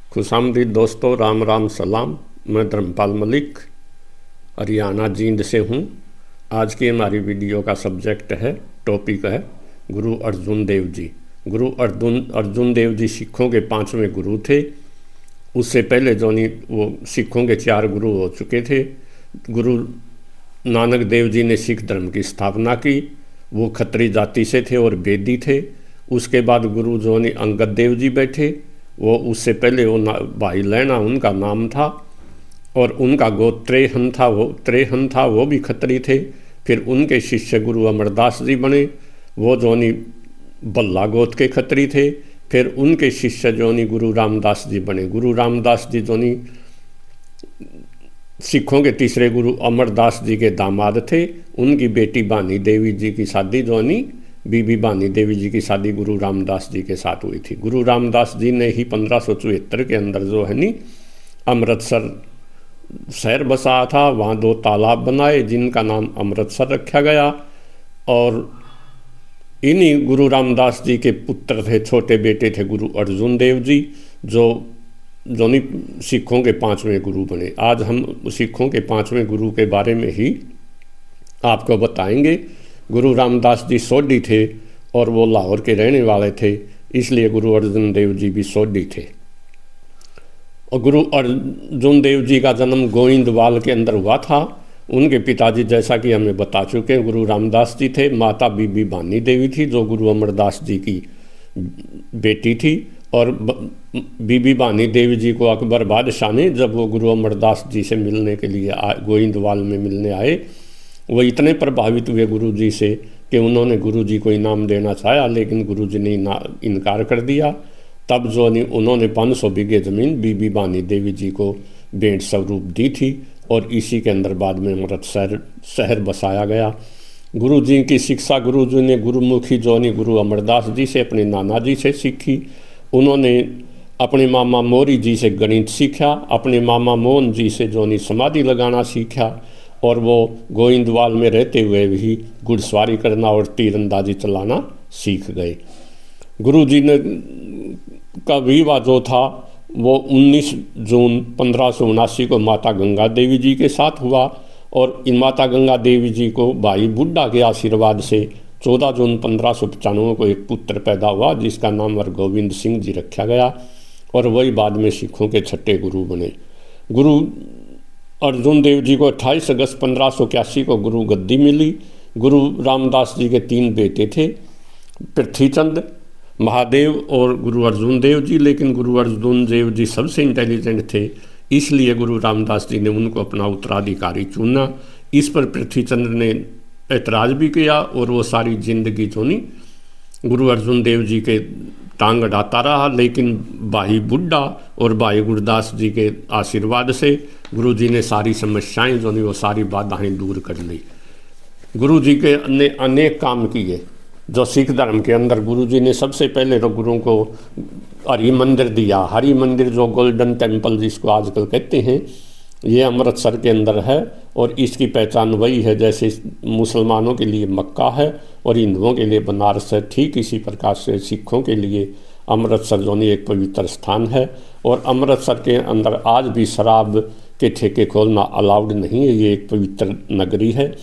खुशामदीद दोस्तों, राम राम सलाम। मैं धर्मपाल मलिक हरियाणा जींद से हूँ। आज की हमारी वीडियो का सब्जेक्ट है, टॉपिक है गुरु अर्जुन देव जी। गुरु अर्जुन देव जी सिखों के 5वें गुरु थे। उससे पहले जो नहीं वो सिखों के 4 गुरु हो चुके थे। गुरु नानक देव जी ने सिख धर्म की स्थापना की। वो खत्री जाति से थे और वेदी थे। उसके बाद गुरु जो नहीं अंगद देव जी बैठे। वो उससे पहले वो भाई लैना उनका नाम था और उनका गोत्र त्रेहन था, वो भी खत्री थे। फिर उनके शिष्य गुरु अमरदास जी बने। वो जोनी बल्ला गोत्र के खत्री थे। फिर उनके शिष्य जोनी गुरु रामदास जी बने। गुरु रामदास जी जोनी सिखों के तीसरे गुरु अमरदास जी के दामाद थे। उनकी बेटी बानी देवी जी की शादी जोनी बीबी बानी देवी जी की शादी गुरु रामदास जी के साथ हुई थी। गुरु रामदास जी ने ही 1574 के अंदर जो है नी अमृतसर शहर बसाया था। वहाँ 2 तालाब बनाए जिनका नाम अमृतसर रखा गया। और इन्हीं गुरु रामदास जी के पुत्र थे, छोटे बेटे थे गुरु अर्जुन देव जी, जो नहीं सिखों के 5वें गुरु बने। आज हम सिखों के 5वें गुरु के बारे में ही आपको बताएंगे। गुरु रामदास जी सोढ़ी थे और वो लाहौर के रहने वाले थे, इसलिए गुरु अर्जुन देव जी भी सोढ़ी थे। और गुरु अर्जुन देव जी का जन्म गोविंदवाल के अंदर हुआ था। उनके पिताजी जैसा कि हमें बता चुके हैं गुरु रामदास जी थे। माता बीबी बानी देवी थी जो गुरु अमरदास जी की बेटी थी। और बीबी बानी देवी जी को अकबर बादशाह ने, जब वो गुरु अमरदास जी से मिलने के लिए गोविंदवाल में मिलने आए, वो इतने प्रभावित हुए गुरु जी से कि उन्होंने गुरु जी को इनाम देना चाहा, लेकिन गुरु जी ने इनकार कर दिया। तब जो उन्होंने 500 बीघे ज़मीन बीबी बानी देवी जी को भेंट स्वरूप दी थी और इसी के अंदर बाद में अमृतसर शहर बसाया गया। गुरु जी की शिक्षा गुरु जी ने गुरुमुखी जो नहीं गुरु अमरदास जी से, अपने नाना जी से सीखी। उन्होंने अपने मामा मोरी जी से गणित सीखा। अपने मामा मोहन जी से जो नहीं समाधि लगाना सीखा। और वो गोविंदवाल में रहते हुए भी घुड़सवारी करना और तीरंदाजी चलाना सीख गए। गुरु जी ने का विवाह जो था वो 19 जून 1579 को माता गंगा देवी जी के साथ हुआ। और इन माता गंगा देवी जी को भाई बुड्ढा के आशीर्वाद से 14 जून 1595 को एक पुत्र पैदा हुआ जिसका नाम हरगोविंद सिंह जी रखा गया। और वही बाद में सिखों के 6ठे गुरु बने। गुरु अर्जुन देव जी को 28 अगस्त 1581 को गुरु गद्दी मिली। गुरु रामदास जी के 3 बेटे थे, पृथ्वीचंद, महादेव और गुरु अर्जुन देव जी। लेकिन गुरु अर्जुन देव जी सबसे इंटेलिजेंट थे, इसलिए गुरु रामदास जी ने उनको अपना उत्तराधिकारी चुना। इस पर पृथ्वीचंद ने ऐतराज़ भी किया और वो सारी जिंदगी जो नहीं गुरु अर्जुन देव जी के टांग अड़ाता रहा। लेकिन भाई बुड्ढा और भाई गुरदास जी के आशीर्वाद से गुरु जी ने सारी समस्याएं जो नहीं वो सारी बाधाएं दूर कर ली। गुरु जी के ने अनेक काम किए जो सिख धर्म के अंदर। गुरु जी ने सबसे पहले तो गुरु को हरि मंदिर दिया। हरि मंदिर जो गोल्डन टेम्पल जिसको आजकल कहते हैं, ये अमृतसर के अंदर है। और इसकी पहचान वही है जैसे मुसलमानों के लिए मक्का है और हिंदुओं के लिए बनारस है, ठीक इसी प्रकार से सिखों के लिए अमृतसर जो एक पवित्र स्थान है। और अमृतसर के अंदर आज भी शराब के ठेके खोलना अलाउड नहीं है, ये एक पवित्र नगरी है।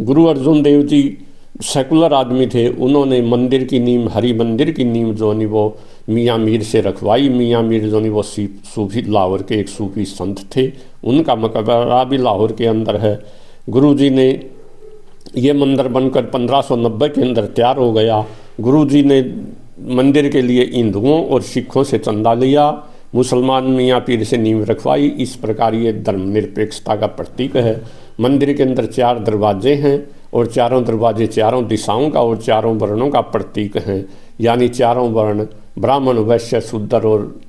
गुरु अर्जुन देव जी सेकुलर आदमी थे। उन्होंने मंदिर की नींव, हरि मंदिर की नींव जो नहीं वो मियाँ मीर से रखवाई। मियाँ मीर जो नहीं वो सूफी लाहौर के एक सूफी संत थे, उनका मकबरा भी लाहौर के अंदर है। गुरु जी ने ये मंदिर बनकर 1590 के अंदर तैयार हो गया। गुरु जी ने मंदिर के लिए हिंदुओं और सिखों से चंदा लिया, मुसलमान मियाँ पीर से नींव रखवाई। इस प्रकार ये धर्मनिरपेक्षता का प्रतीक है। मंदिर के अंदर 4 दरवाजे हैं और चारों दरवाजे चारों दिशाओं का और चारों वर्णों का प्रतीक हैं। यानी चारों वर्ण ब्राह्मण, वैश्य, शूद्र और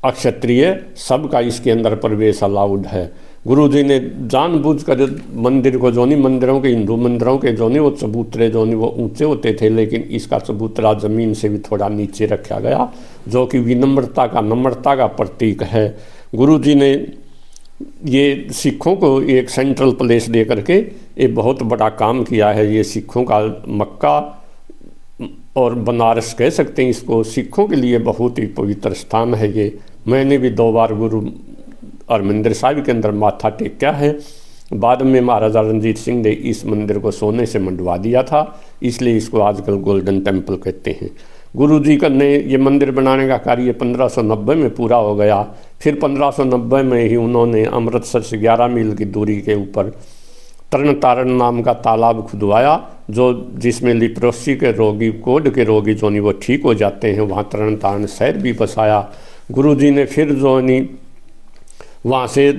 अक्षत्रिय सबका इसके अंदर प्रवेश अलाउड है। गुरु जी ने जानबूझकर मंदिर को जो नहीं, मंदिरों के, हिंदू मंदिरों के जो नहीं वो चबूतरे जो नहीं वो ऊंचे होते थे, लेकिन इसका चबूतरा जमीन से भी थोड़ा नीचे रखा गया जो कि विनम्रता का, नम्रता का प्रतीक है। गुरु जी ने ये सिखों को एक सेंट्रल प्लेस दे करके एक बहुत बड़ा काम किया है। ये सिखों का मक्का और बनारस कह सकते हैं इसको, सिखों के लिए बहुत ही पवित्र स्थान है ये। मैंने भी 2 बार गुरु हरमंदिर साहिब के अंदर माथा टेका है। बाद में महाराजा रणजीत सिंह ने इस मंदिर को सोने से मंडवा दिया था, इसलिए इसको आजकल गोल्डन टेम्पल कहते हैं। गुरु जी का ने ये मंदिर बनाने का कार्य 1590 में पूरा हो गया। फिर 1590 में ही उन्होंने अमृतसर से 11 मील की दूरी के ऊपर तरण तारण नाम का तालाब खुदवाया, जो जिसमें लिप्रोसी के रोगी, कोढ़ के रोगी जो नहीं वो ठीक हो जाते हैं। वहाँ तरण तारण शहर भी बसाया। गुरु जी ने फिर जो नहीं वहाँ से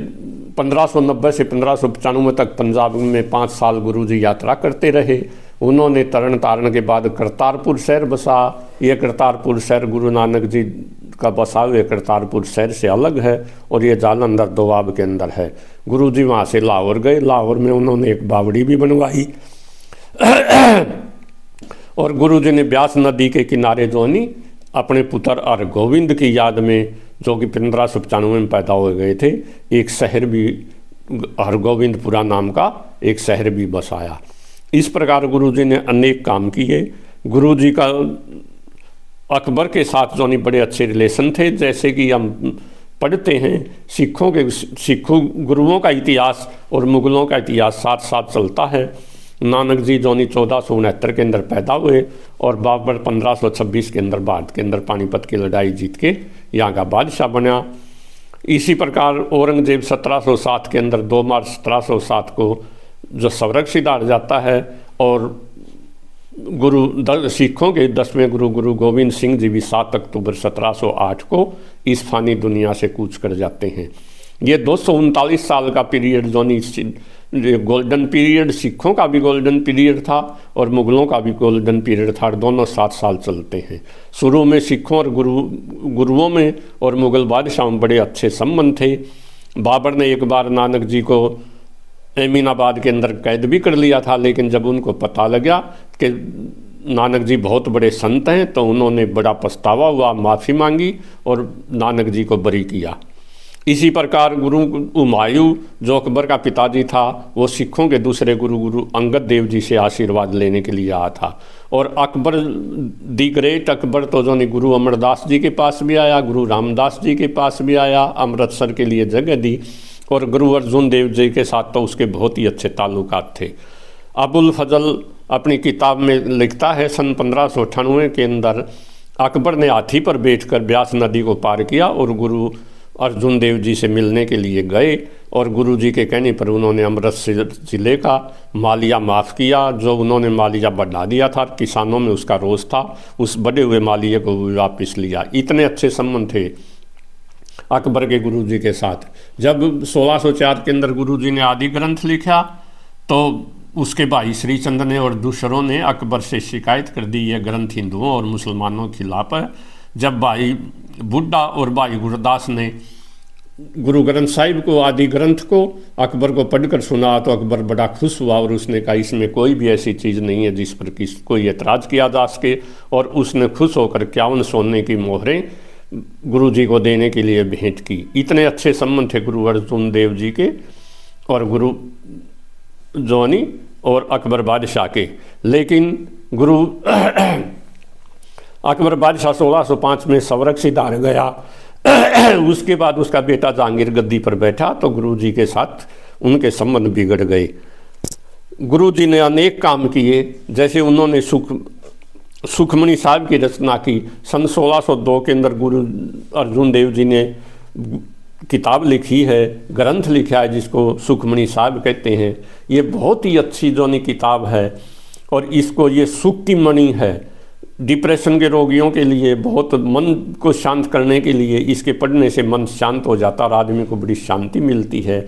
1590 से 1595 तक पंजाब में 5 साल गुरुजी यात्रा करते रहे। उन्होंने तरण तारण के बाद करतारपुर शहर बसा। ये करतारपुर शहर गुरु नानक जी का बसा हुए करतारपुर शहर से अलग है और ये जालंधर दोआब के अंदर है। गुरु जी वहाँ से लाहौर गए। लाहौर में उन्होंने एक बावड़ी भी बनवाई और गुरु जी ने ब्यास नदी के किनारे जो नहीं अपने पुत्र हरगोविंद की याद में, जो कि 1595 में पैदा हो गए थे, एक शहर भी हरगोविंदपुरा नाम का एक शहर भी बसाया। इस प्रकार गुरुजी ने अनेक काम किए। गुरुजी का अकबर के साथ जो नहीं बड़े अच्छे रिलेशन थे। जैसे कि हम पढ़ते हैं सिखों गुरुओं का इतिहास और मुगलों का इतिहास साथ साथ चलता है। नानक जी जो नहीं 1469 के अंदर पैदा हुए और बाबर 1526 के अंदर भारत के अंदर पानीपत की लड़ाई जीत के यहाँ का बादशाह बना। इसी प्रकार औरंगजेब 1707 के अंदर 2 मार्च 1707 को जो स्वर्ग सिधार जाता है और सिखों के 10वें गुरु गोविंद सिंह जी भी 7 अक्टूबर 1708 को इस फानी दुनिया से कूच कर जाते हैं। ये 239 साल का पीरियड जो नहीं गोल्डन पीरियड, सिखों का भी गोल्डन पीरियड था और मुगलों का भी गोल्डन पीरियड था। दोनों 7 साल चलते हैं। शुरू में सिखों और गुरुओं में और मुगल बादशाहों में बड़े अच्छे संबंध थे। बाबर ने एक बार नानक जी को अमीनाबाद के अंदर कैद भी कर लिया था, लेकिन जब उनको पता लगा कि नानक जी बहुत बड़े संत हैं तो उन्होंने बड़ा पछतावा हुआ, माफ़ी मांगी और नानक जी को बरी किया। इसी प्रकार गुरु हुमायूं जो अकबर का पिताजी था, वो सिखों के दूसरे गुरु अंगद देव जी से आशीर्वाद लेने के लिए आया था। और अकबर दी ग्रेट अकबर तो जो नहीं गुरु अमरदास जी के पास भी आया, गुरु रामदास जी के पास भी आया, अमृतसर के लिए जगह दी। और गुरु अर्जुन देव जी के साथ तो उसके बहुत ही अच्छे ताल्लुकात थे। अबुल फजल अपनी किताब में लिखता है सन 1598 के अंदर अकबर ने हाथी पर बैठकर ब्यास नदी को पार किया और गुरु अर्जुन देव जी से मिलने के लिए गए और गुरु जी के कहने पर उन्होंने अमृतसर जिले का मालिया माफ़ किया। जो उन्होंने मालिया बढ़ा दिया था, किसानों में उसका रोष था, उस बढ़े हुए मालिया को भी वापस लिया। इतने अच्छे संबंध थे अकबर के गुरु जी के साथ। जब 1604 के अंदर गुरु जी ने आदि ग्रंथ लिखा तो उसके भाई श्रीचंद ने और दूसरों ने अकबर से शिकायत कर दी, यह ग्रंथ हिंदुओं और मुसलमानों के खिलाफ है। जब भाई बुड्ढा और भाई गुरदास ने गुरु ग्रंथ साहिब को, आदि ग्रंथ को अकबर को पढ़कर सुना तो अकबर बड़ा खुश हुआ और उसने कहा इसमें कोई भी ऐसी चीज़ नहीं है जिस पर कोई एतराज़ किया जा सके। और उसने खुश होकर 51 सोने की मोहरें गुरु जी को देने के लिए भेंट की। इतने अच्छे संबंध थे गुरु अर्जुन देव जी के और गुरु जोनी और अकबर बादशाह के। लेकिन गुरु अकबर बादशाह 1605 में स्वर्ग सिधार गया। उसके बाद उसका बेटा जहांगीर गद्दी पर बैठा तो गुरु जी के साथ उनके संबंध बिगड़ गए। गुरु जी ने अनेक काम किए, जैसे उन्होंने सुखमणि साहिब की रचना की। सन 1602 के अंदर गुरु अर्जुन देव जी ने किताब लिखी है, ग्रंथ लिखा है जिसको सुखमणि साहिब कहते हैं। ये बहुत ही अच्छी जोनी किताब है और इसको ये सुख की मणि है। डिप्रेशन के रोगियों के लिए, बहुत मन को शांत करने के लिए इसके पढ़ने से मन शांत हो जाता और आदमी को बड़ी शांति मिलती है।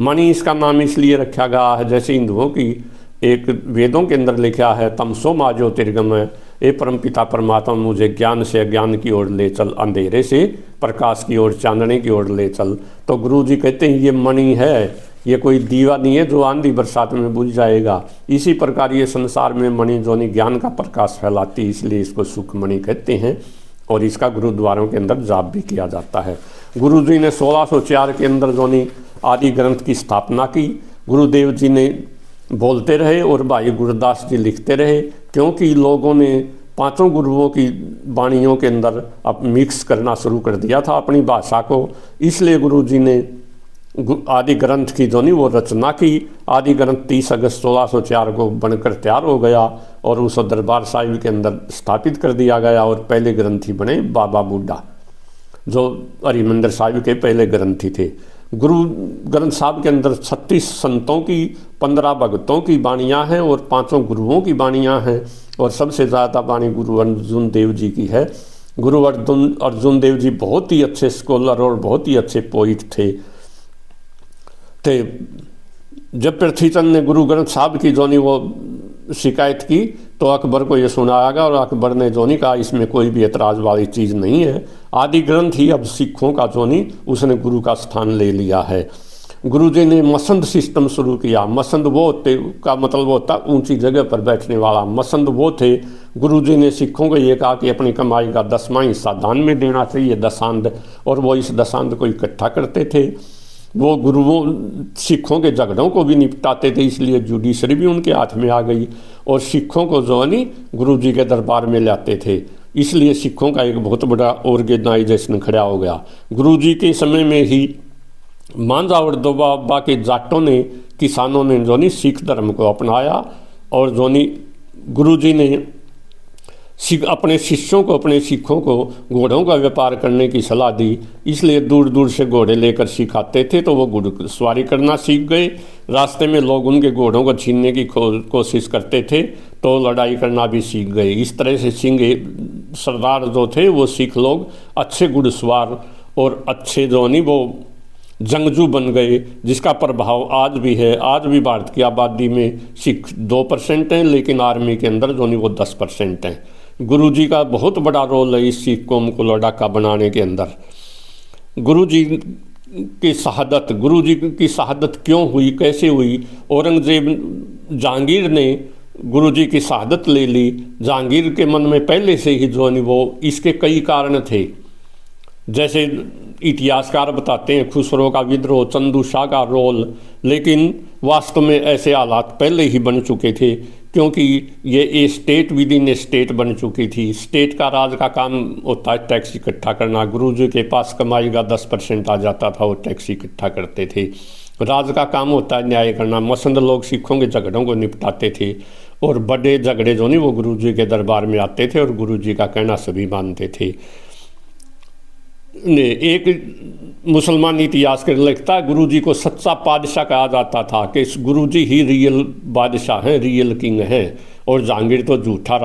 मणि इसका नाम इसलिए रखा गया है, जैसे हिंदुओं की एक वेदों के अंदर लिखा है तमसो मा ज्योतिर्गमय, ए परमपिता परमात्मा मुझे ज्ञान से अज्ञान की ओर ले चल, अंधेरे से प्रकाश की ओर, चांदने की ओर ले चल। तो गुरु जी कहते हैं ये मणि है, ये कोई दीवा नहीं है जो आंधी बरसात में बुझ जाएगा। इसी प्रकार ये संसार में मणि जोनी ज्ञान का प्रकाश फैलाती है, इसलिए इसको सुखमणि कहते हैं और इसका गुरुद्वारों के अंदर जाप भी किया जाता है। गुरु जी ने 1604 के अंदर जोनी आदि ग्रंथ की स्थापना की। गुरुदेव जी ने बोलते रहे और भाई गुरदास जी लिखते रहे। क्योंकि लोगों ने पांचों गुरुओं की वाणियों के अंदर अब मिक्स करना शुरू कर दिया था अपनी भाषा को, इसलिए गुरुजी ने आदि ग्रंथ की जो नहीं वो रचना की। आदि ग्रंथ 30 अगस्त 1604 को बनकर तैयार हो गया और उस दरबार साहिब के अंदर स्थापित कर दिया गया और पहले ग्रंथी बने बाबा बुड्ढा, जो हरिमंदिर साहिब के पहले ग्रंथी थे। गुरु ग्रंथ साहब के अंदर 36 संतों की, 15 भगतों की वाणियाँ हैं और 5 गुरुओं की वाणियाँ हैं और सबसे ज़्यादा वाणी गुरु अर्जुन देव जी की है। गुरु अर्जुन देव जी बहुत ही अच्छे स्कॉलर और बहुत ही अच्छे पोइट थे। जब पृथ्वीचंद ने गुरु ग्रंथ साहब की जोनी वो शिकायत की तो अकबर को ये सुनाया गया और अकबर ने जोनी कहा इसमें कोई भी एतराज़ वाली चीज़ नहीं है, आदि ग्रंथ ही अब सिखों का जोनी उसने गुरु का स्थान ले लिया है। गुरु जी ने मसंद सिस्टम शुरू किया। मसंद वो होते का मतलब वो होता ऊंची जगह पर बैठने वाला, मसंद वो थे। गुरु जी ने सिखों को ये कहा कि अपनी कमाई का 10वां हिस्सा दान में देना चाहिए, दशांध, और वो इस दशांध को इकट्ठा करते थे। वो गुरुओं सिखों के झगड़ों को भी निपटाते थे, इसलिए जुडिशरी भी उनके हाथ में आ गई और सिखों को जो है नी गुरु जी के दरबार में लाते थे, इसलिए सिखों का एक बहुत बड़ा ऑर्गेनाइजेशन खड़ा हो गया। गुरु जी के समय में ही मांझा और दोबाबा के जाटों ने, किसानों ने जो नी सिख धर्म को अपनाया और जो नी गुरु जी ने अपने शिष्यों को, अपने सिखों को घोड़ों का व्यापार करने की सलाह दी, इसलिए दूर दूर से घोड़े लेकर सिखाते थे तो वो घुड़सवारी करना सीख गए। रास्ते में लोग उनके घोड़ों को छीनने की कोशिश करते थे तो लड़ाई करना भी सीख गए। इस तरह से सिंह सरदार जो थे वो सिख लोग अच्छे घुड़सवार और अच्छे जो नहीं वो जंगजू बन गए, जिसका प्रभाव आज भी है। आज भी भारत की आबादी में सिख 2% हैं, लेकिन आर्मी के अंदर जो नहीं वो 10% हैं। गुरु जी का बहुत बड़ा रोल है इस सिख कौम को लड़ाका बनाने के अंदर। गुरु जी की शहादत क्यों हुई, कैसे हुई? औरंगजेब जहांगीर ने गुरु जी की शहादत ले ली। जहांगीर के मन में पहले से ही जो नहीं वो इसके कई कारण थे, जैसे इतिहासकार बताते हैं खुसरो का विद्रोह, चंदू शाह का रोल, लेकिन वास्तव में ऐसे हालात पहले ही बन चुके थे क्योंकि ये स्टेट विद इन स्टेट बन चुकी थी। स्टेट का राज का काम होता है टैक्स इकट्ठा करना। गुरुजी के पास कमाई का 10% आ जाता था, वो टैक्स इकट्ठा करते थे। राज का काम होता है न्याय करना। मसंद लोग सिखों के झगड़ों को निपटाते थे और बड़े झगड़े जो नहीं वो गुरुजी के दरबार में आते थे और गुरुजी का कहना सभी मानते थे। एक मुसलमान इतिहास के लिखता है गुरुजी को सच्चा बादशाह कहा जाता था कि गुरुजी ही रियल बादशाह हैं, रियल किंग हैं, और जहांगीर तो झूठा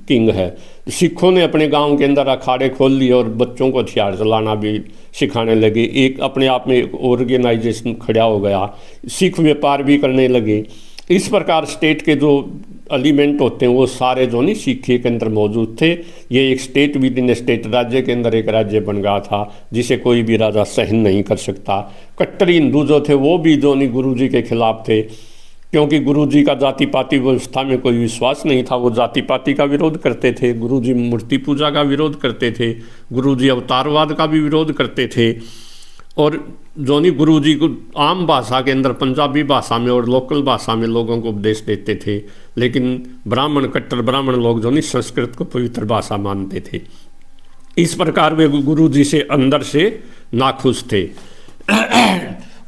किंग है। सिखों ने अपने गांव के अंदर अखाड़े खोल लिए और बच्चों को हथियार चलाना भी सिखाने लगे। एक अपने आप में एक ऑर्गेनाइजेशन खड़ा हो गया, सिख व्यापार भी करने लगे। इस प्रकार स्टेट के जो एलिमेंट होते हैं वो सारे जो नहीं सिक्के के अंदर मौजूद थे। ये एक स्टेट विद इन स्टेट, राज्य के अंदर एक राज्य बन गया था जिसे कोई भी राजा सहन नहीं कर सकता। कट्टर हिंदू जो थे वो भी जो नहीं गुरुजी के खिलाफ थे, क्योंकि गुरुजी का जाति पाति व्यवस्था में कोई विश्वास नहीं था। वो जाति पाति का विरोध करते थे, गुरुजी मूर्ति पूजा का विरोध करते थे, गुरुजी अवतारवाद का भी विरोध करते थे। और जो नहीं गुरुजी को आम भाषा के अंदर पंजाबी भाषा में और लोकल भाषा में लोगों को उपदेश देते थे, लेकिन ब्राह्मण कट्टर ब्राह्मण लोग जो नहीं संस्कृत को पवित्र भाषा मानते थे। इस प्रकार वे गुरुजी से अंदर से नाखुश थे।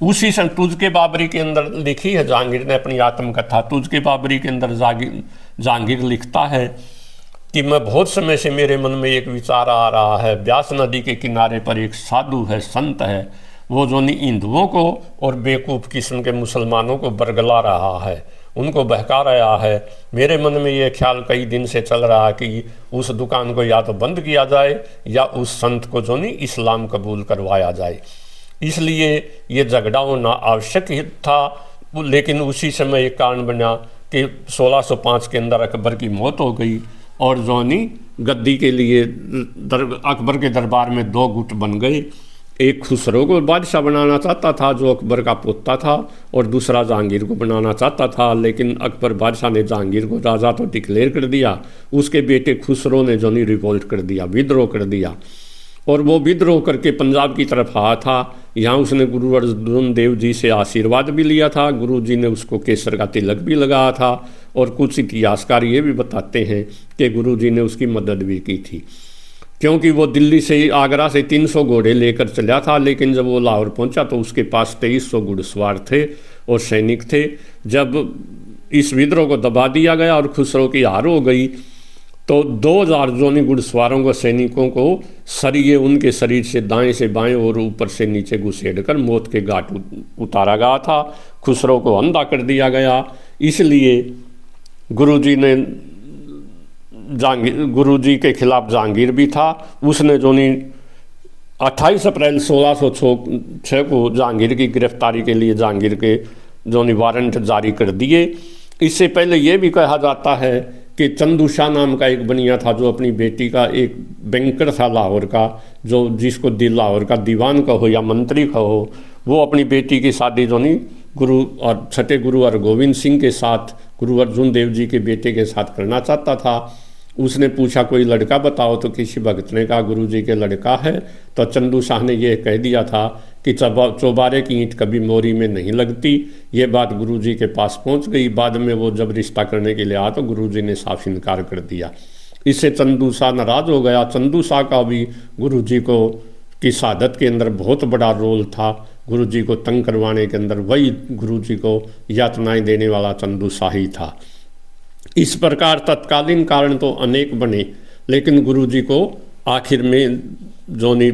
उसी सन तुझ के बाबरी के अंदर लिखी है जहांगीर ने अपनी आत्मकथा। तुझ के बाबरी के अंदर जहांगीर लिखता है कि मैं बहुत समय से मेरे मन में एक विचार आ रहा है। ब्यास नदी के किनारे पर एक साधु है, संत है, वो जो नहीं हिंदुओं को और बेवकूफ़ किस्म के मुसलमानों को बरगला रहा है, उनको बहका रहा है। मेरे मन में ये ख्याल कई दिन से चल रहा है कि उस दुकान को या तो बंद किया जाए या उस संत को जो नहीं इस्लाम कबूल करवाया जाए। इसलिए ये झगड़ा होना आवश्यक ही था। लेकिन उसी समय एक कारण बना कि 1605 के अंदर अकबर की मौत हो गई और जोनी गद्दी के लिए अकबर के दरबार में 2 गुट बन गए। एक खुसरो को बादशाह बनाना चाहता था जो अकबर का पोता था, और दूसरा जहांगीर को बनाना चाहता था, लेकिन अकबर बादशाह ने जहांगीर को राजा तो डिक्लेयर कर दिया, उसके बेटे खुसरो ने जोनी रिवोल्ट कर दिया, विद्रोह कर दिया। और वो विद्रोह करके पंजाब की तरफ आया था। यहाँ उसने गुरु अर्जुन देव जी से आशीर्वाद भी लिया था। गुरु जी ने उसको केसर का तिलक भी लगाया था और कुछ इतिहासकार ये भी बताते हैं कि गुरु जी ने उसकी मदद भी की थी, क्योंकि वो दिल्ली से आगरा से 300 घोड़े लेकर चला था, लेकिन जब वो लाहौर पहुंचा तो उसके पास 2300 घुड़सवार थे और सैनिक थे। जब इस विद्रोह को दबा दिया गया और खुसरो की हार हो गई तो 2000 जोनी घुड़सवारों को, सैनिकों को सरिये उनके शरीर से दाएं से बाएं और ऊपर से नीचे घुसेड़कर मौत के घाट उतारा गया था। खुसरो को अंधा कर दिया गया। इसलिए गुरुजी ने गुरुजी के खिलाफ जहांगीर भी था। उसने जोनी 28 अप्रैल 1606 को जहांगीर की गिरफ्तारी के लिए जहांगीर के जोनी वारंट जारी कर दिए। इससे पहले यह भी कहा जाता है कि चंदू शाह नाम का एक बनिया था जो अपनी बेटी का, एक बैंकर था लाहौर का, जो जिसको लाहौर का दीवान कहो या मंत्री कहो, वो अपनी बेटी की शादी जोनी गुरु और छठे गुरु हरगोविंद सिंह के साथ, गुरु अर्जुन देव जी के बेटे के साथ करना चाहता था। उसने पूछा कोई लड़का बताओ, तो किसी भक्त ने कहा गुरु जी के लड़का है। तो चंदू शाह ने यह कह दिया था कि चौबारे की ईंट कभी मोरी में नहीं लगती। ये बात गुरु जी के पास पहुंच गई। बाद में वो जब रिश्ता करने के लिए आया तो गुरु जी ने साफ इनकार कर दिया। इससे चंदू शाह नाराज हो गया। चंदू शाह का भी गुरु जी को की शहादत के अंदर बहुत बड़ा रोल था। गुरु जी को तंग करवाने के अंदर वही गुरु जी को यातनाएं देने वाला चंदू शाह ही था। इस प्रकार तत्कालीन कारण तो अनेक बने, लेकिन गुरु जी को आखिर में जोनी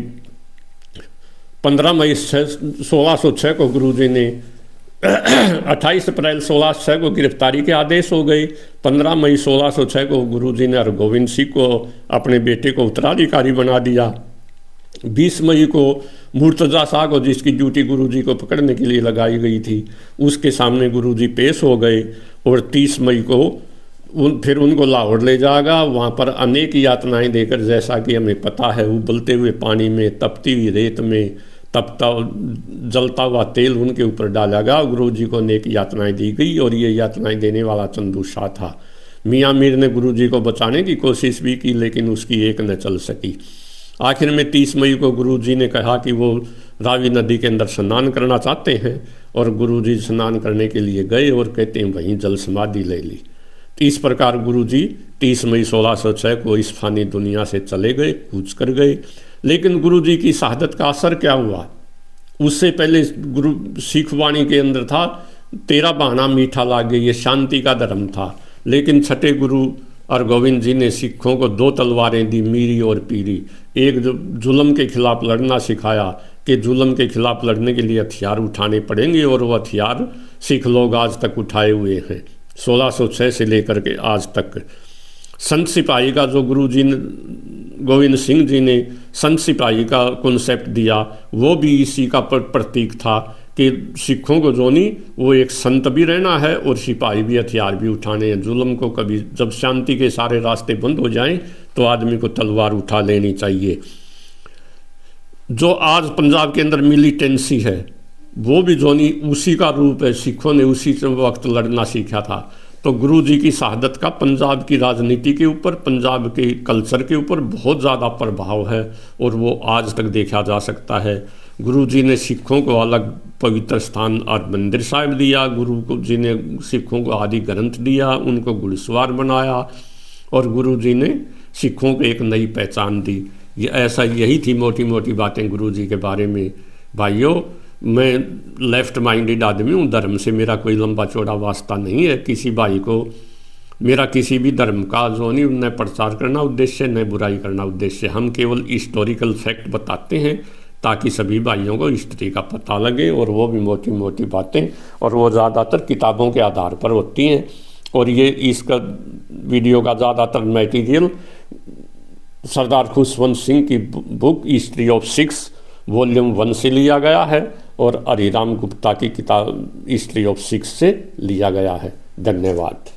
15 मई 1606 को गुरु जी ने 28 अप्रैल 1606 को गिरफ्तारी के आदेश हो गए। 15 मई 1606 को गुरु जी ने हरगोविंद सिंह को, अपने बेटे को उत्तराधिकारी बना दिया। 20 मई को मुर्तजा शाह को, जिसकी ड्यूटी गुरुजी को पकड़ने के लिए लगाई गई थी, उसके सामने गुरुजी पेश हो गए और 30 मई को फिर उनको लाहौर ले जाएगा। वहाँ पर अनेक यातनाएं देकर, जैसा कि हमें पता है, उबलते हुए पानी में, तपती हुई रेत में, तपता जलता हुआ तेल उनके ऊपर डाला गया। गुरु जी को अनेक यातनाएं दी गई और ये यातनाएं देने वाला चंदू शाह था। मियाँ मीर ने गुरु जी को बचाने की कोशिश भी की, लेकिन उसकी एक न चल सकी। आखिर में 30 मई को गुरु जी ने कहा कि वो रावी नदी के अंदर स्नान करना चाहते हैं और गुरु जी स्नान करने के लिए गए और कहते हैं वहीं जल समाधि ले ली। इस प्रकार गुरु जी 30 मई 1606 को इस फानी दुनिया से चले गए, कूच कर गए। लेकिन गुरु जी की शहादत का असर क्या हुआ? उससे पहले गुरु सिख वाणी के अंदर था, तेरा बहाना मीठा लागे, ये शांति का धर्म था। लेकिन छठे गुरु हरगोविंद जी ने सिखों को 2 तलवारें दी, मीरी और पीरी। एक जो जुल्म के खिलाफ लड़ना सिखाया कि जुल्म के खिलाफ लड़ने के लिए हथियार उठाने पड़ेंगे, और वो हथियार सिख लोग आज तक उठाए हुए हैं, 1606 से लेकर के आज तक। संत सिपाही का जो गुरु जी गोविंद सिंह जी ने संत सिपाही का कॉन्सेप्ट दिया, वो भी इसी का प्रतीक था कि सिखों को जो नहीं, वो एक संत भी रहना है और सिपाही भी, हथियार भी उठाने हैं। जुल्म को कभी, जब शांति के सारे रास्ते बंद हो जाएं तो आदमी को तलवार उठा लेनी चाहिए। जो आज पंजाब के अंदर मिलिटेंसी है, वो भी जो नहीं उसी का रूप है। सिखों ने उसी वक्त लड़ना सीखा था। तो गुरु जी की शहादत का पंजाब की राजनीति के ऊपर, पंजाब के कल्चर के ऊपर बहुत ज़्यादा प्रभाव है और वो आज तक देखा जा सकता है। गुरु जी ने सिखों को अलग पवित्र स्थान और मंदिर साहिब दिया। गुरु जी ने सिखों को आदि ग्रंथ दिया, उनको घुड़सवार बनाया और गुरु जी ने सिखों को एक नई पहचान दी। ये ऐसा यही थी मोटी मोटी बातें गुरु जी के बारे में। भाइयों, मैं लेफ्ट माइंडेड आदमी हूँ, धर्म से मेरा कोई लंबा चौड़ा वास्ता नहीं है। किसी भाई को मेरा किसी भी धर्म का जो नहीं, न प्रचार करना उद्देश्य, न बुराई करना उद्देश्य। हम केवल हिस्टोरिकल फैक्ट बताते हैं ताकि सभी भाइयों को हिस्ट्री का पता लगे, और वो भी मोटी मोटी बातें, और वो ज़्यादातर किताबों के आधार पर होती हैं। और ये इसका वीडियो का ज़्यादातर मटेरियल सरदार खुशवंत सिंह की book history of six volume 1 से लिया गया है और हरिराम गुप्ता की किताब हिस्ट्री ऑफ सिक्स से लिया गया है। धन्यवाद।